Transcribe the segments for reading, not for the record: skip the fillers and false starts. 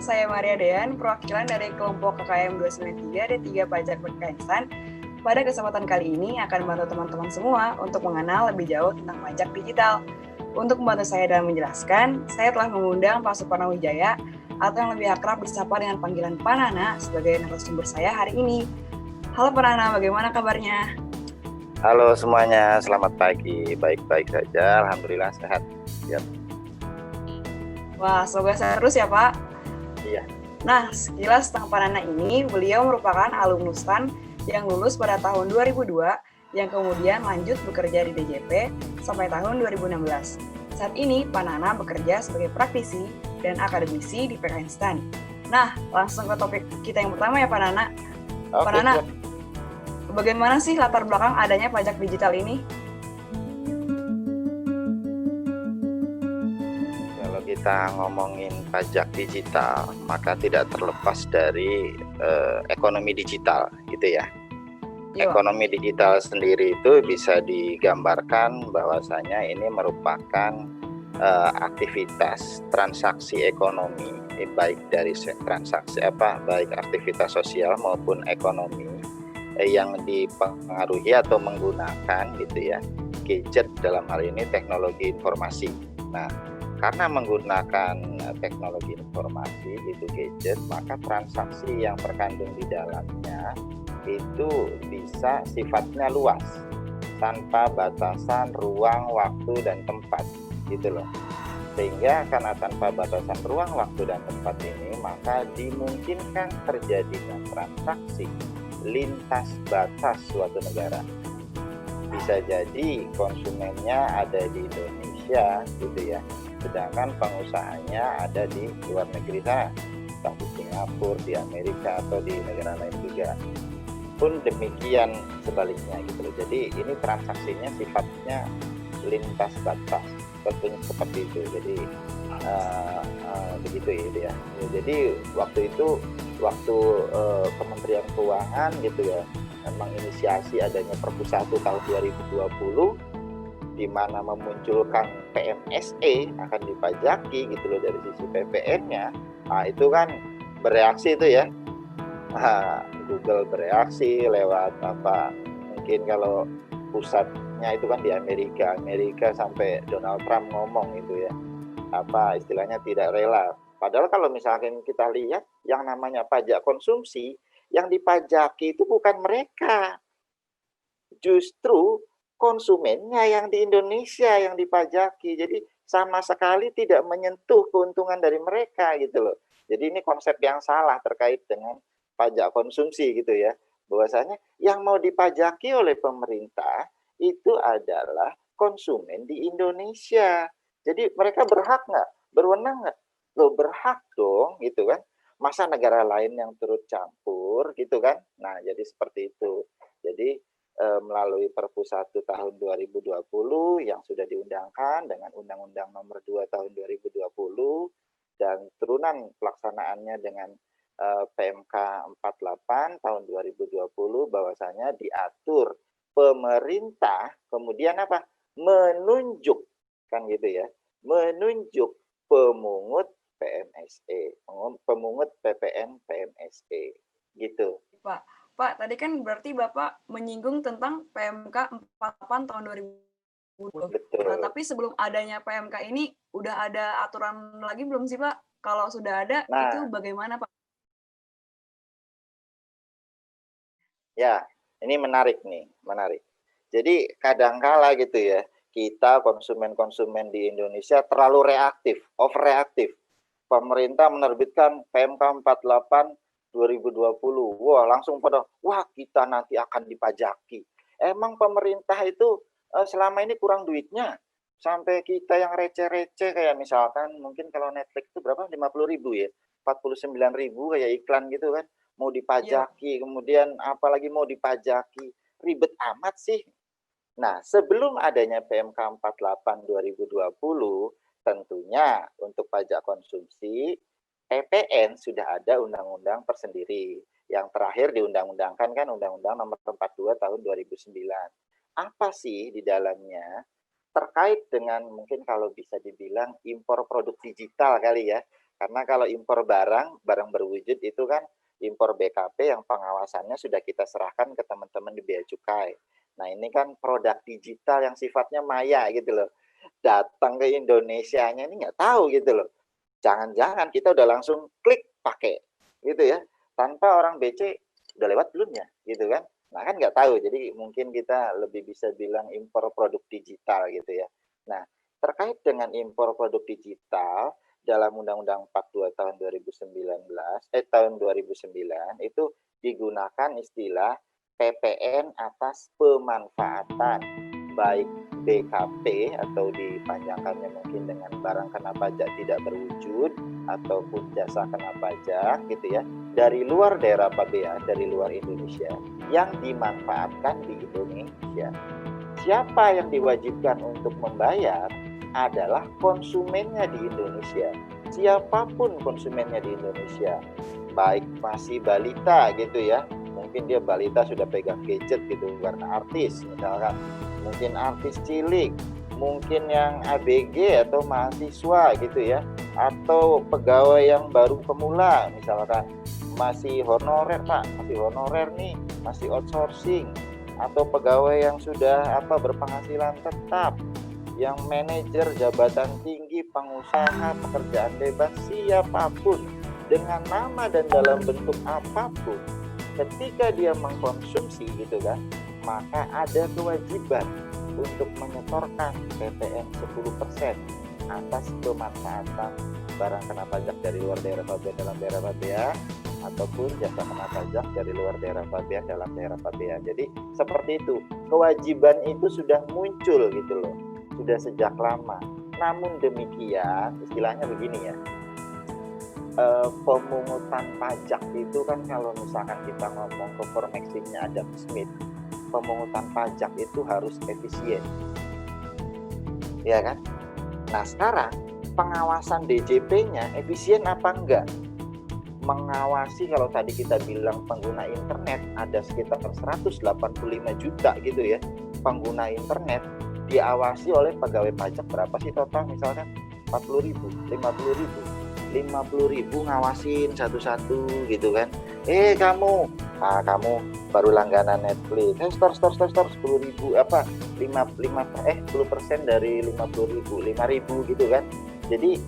saya Maria Dean, perwakilan dari kelompok KKM 293 D3 Pajak Berkaitan. Pada kesempatan kali ini akan membantu teman-teman semua untuk mengenal lebih jauh tentang pajak digital. Untuk membantu saya dalam menjelaskan, saya telah mengundang Pak Suparno Wijaya atau yang lebih akrab disapa dengan panggilan Pak Nana sebagai narasumber saya hari ini. Halo Pak Nana, bagaimana kabarnya? Halo semuanya, selamat pagi. Baik-baik saja, alhamdulillah sehat. Ya. Wah, semoga sehat terus ya Pak. Iya. Nah, sekilas tentang Pak Nana ini, beliau merupakan alumnus STAN yang lulus pada tahun 2002, yang kemudian lanjut bekerja di DJP sampai tahun 2016. Saat ini, Pak Nana bekerja sebagai praktisi dan akademisi di PKN STAN. Nah, langsung ke topik kita yang pertama ya Pak Nana. Pak Nana, bagaimana sih latar belakang adanya pajak digital ini? Kalau kita ngomongin pajak digital, maka tidak terlepas dari ekonomi digital, gitu ya. Ekonomi digital sendiri itu bisa digambarkan bahwasanya ini merupakan aktivitas transaksi ekonomi, baik dari transaksi baik aktivitas sosial maupun ekonomi yang dipengaruhi atau menggunakan gitu ya gadget, dalam hal ini teknologi informasi. Nah, karena menggunakan teknologi informasi gitu gadget, maka transaksi yang terkandung di dalamnya itu bisa sifatnya luas tanpa batasan ruang, waktu, dan tempat gitu loh. Sehingga karena tanpa batasan ruang, waktu, dan tempat ini, maka dimungkinkan terjadinya transaksi lintas batas suatu negara. Bisa jadi konsumennya ada di Indonesia gitu ya, sedangkan pengusahanya ada di luar negeri sana, entah di Singapura, di Amerika, atau di negara lain juga. Pun demikian sebaliknya gitu loh. Jadi ini transaksinya sifatnya lintas batas, tentunya seperti itu. Jadi begitu ya. Jadi waktu itu Kementerian Keuangan gitu ya menginisiasi adanya Perpu 1 tahun 2020 di mana memunculkan PMSE akan dipajaki gitu loh dari sisi PPN-nya. Nah, itu kan bereaksi itu ya. Google bereaksi lewat mungkin kalau pusatnya itu kan di Amerika sampai Donald Trump ngomong itu ya, istilahnya tidak rela. Padahal kalau misalkan kita lihat yang namanya pajak konsumsi, yang dipajaki itu bukan mereka, justru konsumennya yang di Indonesia yang dipajaki. Jadi sama sekali tidak menyentuh keuntungan dari mereka gitu loh. Jadi ini konsep yang salah terkait dengan pajak konsumsi gitu ya. Bahwasanya yang mau dipajaki oleh pemerintah itu adalah konsumen di Indonesia. Jadi mereka berhak nggak? Berwenang nggak? Loh, berhak dong gitu kan. Masa negara lain yang turut campur gitu kan. Nah, jadi seperti itu. Jadi melalui Perpu 1 tahun 2020 yang sudah diundangkan dengan Undang-Undang Nomor 2 tahun 2020 dan turunan pelaksanaannya dengan PMK 48 tahun 2020, bahwasanya diatur pemerintah kemudian menunjuk kan gitu ya, menunjuk pemungut PMSE, pemungut PPN PMSE gitu. Pak, tadi kan berarti Bapak menyinggung tentang PMK 48 tahun 2020. Betul. Nah, tapi sebelum adanya PMK ini udah ada aturan lagi belum sih Pak? Kalau sudah ada, itu bagaimana Pak? Ya, ini menarik nih, menarik. Jadi kadangkala gitu ya, kita konsumen-konsumen di Indonesia terlalu reaktif, overreaktif. Pemerintah menerbitkan PMK 48 2020. Wah, langsung pada, wah kita nanti akan dipajaki. Emang pemerintah itu selama ini kurang duitnya. Sampai kita yang receh-receh kayak misalkan mungkin kalau Netflix itu berapa? 50.000 ya. 49.000 kayak iklan gitu kan. Mau dipajaki, kemudian apalagi mau dipajaki. Ribet amat sih. Nah, sebelum adanya PMK 48 2020, tentunya untuk pajak konsumsi, PPN sudah ada undang-undang tersendiri. Yang terakhir diundang-undangkan kan Undang-Undang Nomor 42 tahun 2009. Apa sih di dalamnya? Terkait dengan mungkin kalau bisa dibilang impor produk digital kali ya. Karena kalau impor barang berwujud itu kan impor BKP yang pengawasannya sudah kita serahkan ke teman-teman di Bea Cukai. Nah ini kan produk digital yang sifatnya maya gitu loh. Datang ke Indonesianya ini nggak tahu gitu loh. Jangan-jangan kita udah langsung klik pakai gitu ya. Tanpa orang BC udah lewat belum ya gitu kan. Nah kan nggak tahu, jadi mungkin kita lebih bisa bilang impor produk digital gitu ya. Nah terkait dengan impor produk digital, dalam Undang-Undang 42 tahun 2019, tahun 2009 itu digunakan istilah PPN atas pemanfaatan, baik BKP atau dipanjangkannya mungkin dengan barang kena pajak tidak berwujud ataupun jasa kena pajak gitu ya, dari luar daerah pabean, dari luar Indonesia yang dimanfaatkan di Indonesia. Siapa yang diwajibkan untuk membayar adalah konsumennya di Indonesia. Siapapun konsumennya di Indonesia, baik masih balita gitu ya, mungkin dia balita sudah pegang gadget gitu karena artis misalkan, mungkin artis cilik, mungkin yang ABG atau mahasiswa gitu ya, atau pegawai yang baru pemula misalkan, masih honorer Pak, masih honorer nih, masih outsourcing, atau pegawai yang sudah berpenghasilan tetap, yang manajer, jabatan tinggi, pengusaha, pekerjaan bebas, siapapun dengan nama dan dalam bentuk apapun, ketika dia mengkonsumsi gitu kan, maka ada kewajiban untuk menyetorkan PPN 10% atas pemanfaatan barang kena pajak dari luar daerah pabean dalam daerah pabean, ataupun jasa kena pajak dari luar daerah pabean dalam daerah pabean. Jadi seperti itu, kewajiban itu sudah muncul gitu loh, sudah sejak lama. Namun demikian, istilahnya begini ya, pemungutan pajak itu kan kalau misalkan kita ngomong ke Maximnya Adam Smith, pemungutan pajak itu harus efisien, ya kan? Nah sekarang pengawasan DJP-nya efisien apa enggak? Mengawasi, kalau tadi kita bilang pengguna internet ada sekitar 185 juta gitu ya, pengguna internet diawasi oleh pegawai pajak berapa sih total, misalkan 40 ribu, 50 ribu, 50 ribu ngawasin satu-satu gitu kan. Kamu baru langganan Netflix, store 10 ribu 10% dari 50 ribu, 5 ribu gitu kan. Jadi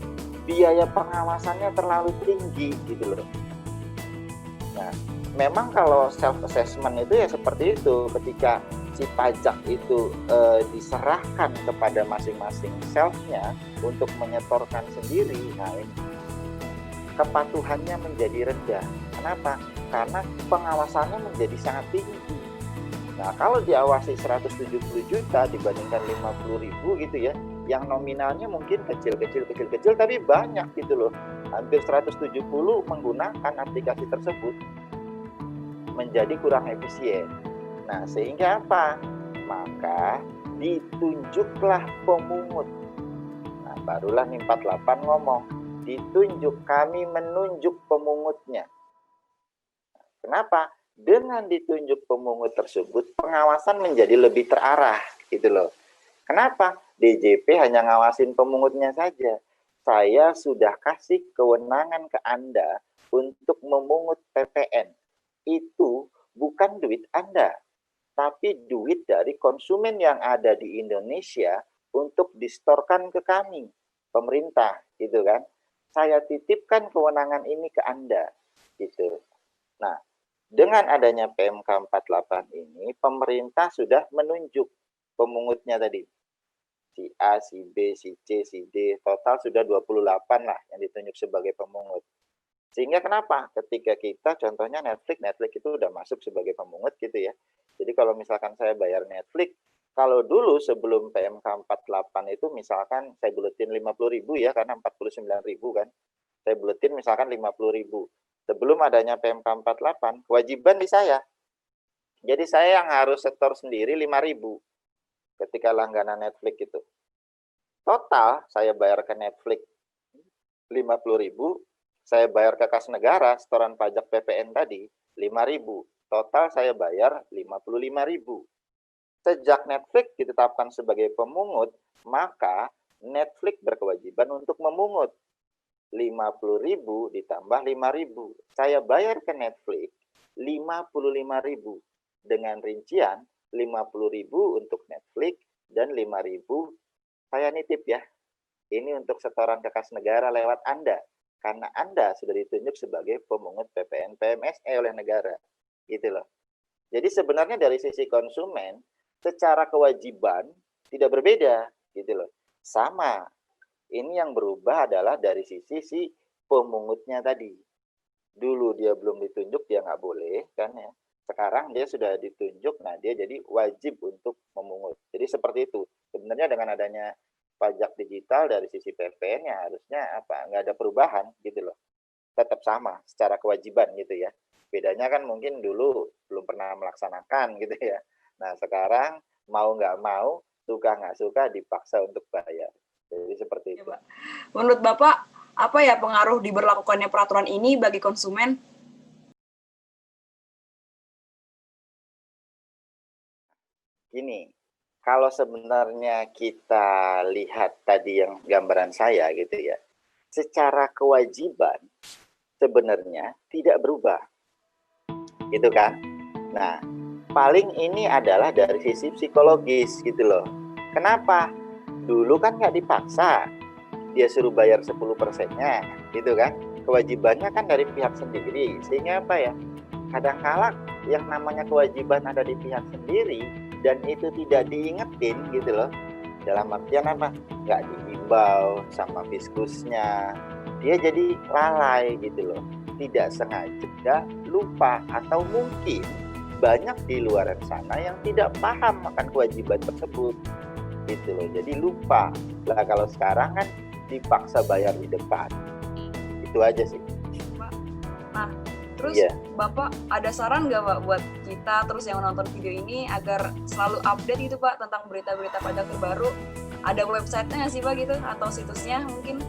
biaya pengawasannya terlalu tinggi gitu loh. Nah memang kalau self assessment itu ya seperti itu, ketika si pajak itu diserahkan kepada masing-masing selfnya untuk menyetorkan sendiri, nah ini kepatuhannya menjadi rendah. Kenapa? Karena pengawasannya menjadi sangat tinggi. Nah kalau diawasi 170 juta dibandingkan 50 ribu gitu ya, yang nominalnya mungkin kecil tapi banyak gitu loh, hampir 170 menggunakan aplikasi tersebut, menjadi kurang efisien. Nah sehingga apa? Maka ditunjuklah pemungut. Nah barulah 48 ngomong, ditunjuk, kami menunjuk pemungutnya. Kenapa? Dengan ditunjuk pemungut tersebut, pengawasan menjadi lebih terarah gitu loh. Kenapa? DJP hanya ngawasin pemungutnya saja. Saya sudah kasih kewenangan ke Anda untuk memungut PPN. Itu bukan duit Anda, tapi duit dari konsumen yang ada di Indonesia untuk distorkan ke kami, pemerintah, gitu kan. Saya titipkan kewenangan ini ke Anda, gitu. Nah, dengan adanya PMK 48 ini, pemerintah sudah menunjuk pemungutnya tadi. Si A, si B, si C, si D, total sudah 28 lah yang ditunjuk sebagai pemungut. Sehingga kenapa? Ketika kita, contohnya Netflix itu udah masuk sebagai pemungut gitu ya. Jadi kalau misalkan saya bayar Netflix, kalau dulu sebelum PMK 48 itu misalkan saya buletin 50 ribu ya, karena 49 ribu kan. Saya buletin misalkan 50 ribu. Sebelum adanya PMK 48, kewajiban di saya. Jadi saya yang harus setor sendiri 5 ribu ketika langganan Netflix itu. Total saya bayar ke Netflix 50 ribu, saya bayar ke kas negara, setoran pajak PPN tadi 5 ribu. Total saya bayar 55 ribu. Sejak Netflix ditetapkan sebagai pemungut, maka Netflix berkewajiban untuk memungut. 50.000 ditambah 5.000. Saya bayar ke Netflix 55.000 dengan rincian 50.000 untuk Netflix dan 5.000 saya nitip ya. Ini untuk setoran ke kas negara lewat Anda. Karena Anda sudah ditunjuk sebagai pemungut PPN PMSE oleh negara. Gitu loh. Jadi sebenarnya dari sisi konsumen, secara kewajiban tidak berbeda. Gitu loh. Sama. Ini yang berubah adalah dari sisi si pemungutnya tadi. Dulu dia belum ditunjuk, dia nggak boleh. Kan ya. Sekarang dia sudah ditunjuk, nah dia jadi wajib untuk memungut. Jadi seperti itu. Sebenarnya dengan adanya pajak digital dari sisi PPN ya harusnya nggak ada perubahan gitu loh, tetap sama secara kewajiban gitu ya. Bedanya kan mungkin dulu belum pernah melaksanakan gitu ya. Nah sekarang mau nggak mau, suka nggak suka dipaksa untuk bayar. Jadi seperti itu. Ya, Pak. Menurut Bapak, apa ya pengaruh diberlakukannya peraturan ini bagi konsumen? Gini, kalau sebenarnya kita lihat tadi yang gambaran saya gitu ya, secara kewajiban sebenarnya tidak berubah, gitu kan? Nah, paling ini adalah dari sisi psikologis gitu loh. Kenapa? Dulu kan nggak dipaksa, dia suruh bayar 10%-nya, gitu kan? Kewajibannya kan dari pihak sendiri, sehingga apa ya? Kadang-kala yang namanya kewajiban ada di pihak sendiri, dan itu tidak diingetin gitu loh, dalam artian apa, nggak dihimbau sama fiskusnya, dia jadi lalai gitu loh, tidak sengaja lupa, atau mungkin banyak di luar sana yang tidak paham akan kewajiban tersebut gitu loh, jadi lupa lah. Kalau sekarang kan dipaksa bayar di depan, itu aja sih. Nah, terus Iya. Bapak ada saran nggak Pak buat kita terus yang menonton video ini agar selalu update gitu Pak tentang berita-berita pajak terbaru? Ada website-nya nggak sih Pak gitu atau situsnya mungkin?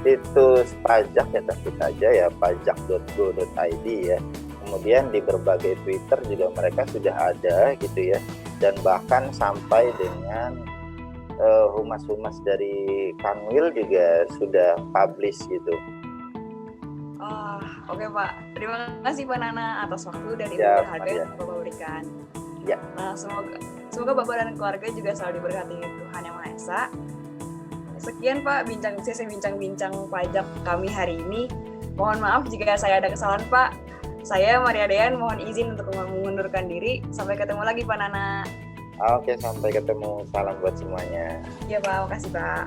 Situs pajak ya tentu saja ya pajak.go.id ya. Kemudian di berbagai Twitter juga mereka sudah ada gitu ya. Dan bahkan sampai dengan humas-humas dari Kanwil juga sudah publish gitu. Oke Pak, terima kasih Pak Nana atas waktu dan ilmu Siap, berharga yang Bapak berikan. Ya. Nah, semoga Bapak dan keluarga juga selalu diberkati Tuhan Yang Maha Esa. Sekian Pak sesi bincang-bincang pajak kami hari ini. Mohon maaf jika saya ada kesalahan Pak. Saya Maria Dean mohon izin untuk mengundurkan diri. Sampai ketemu lagi Pak Nana. Oke, sampai ketemu. Salam buat semuanya. Iya Pak, makasih Pak.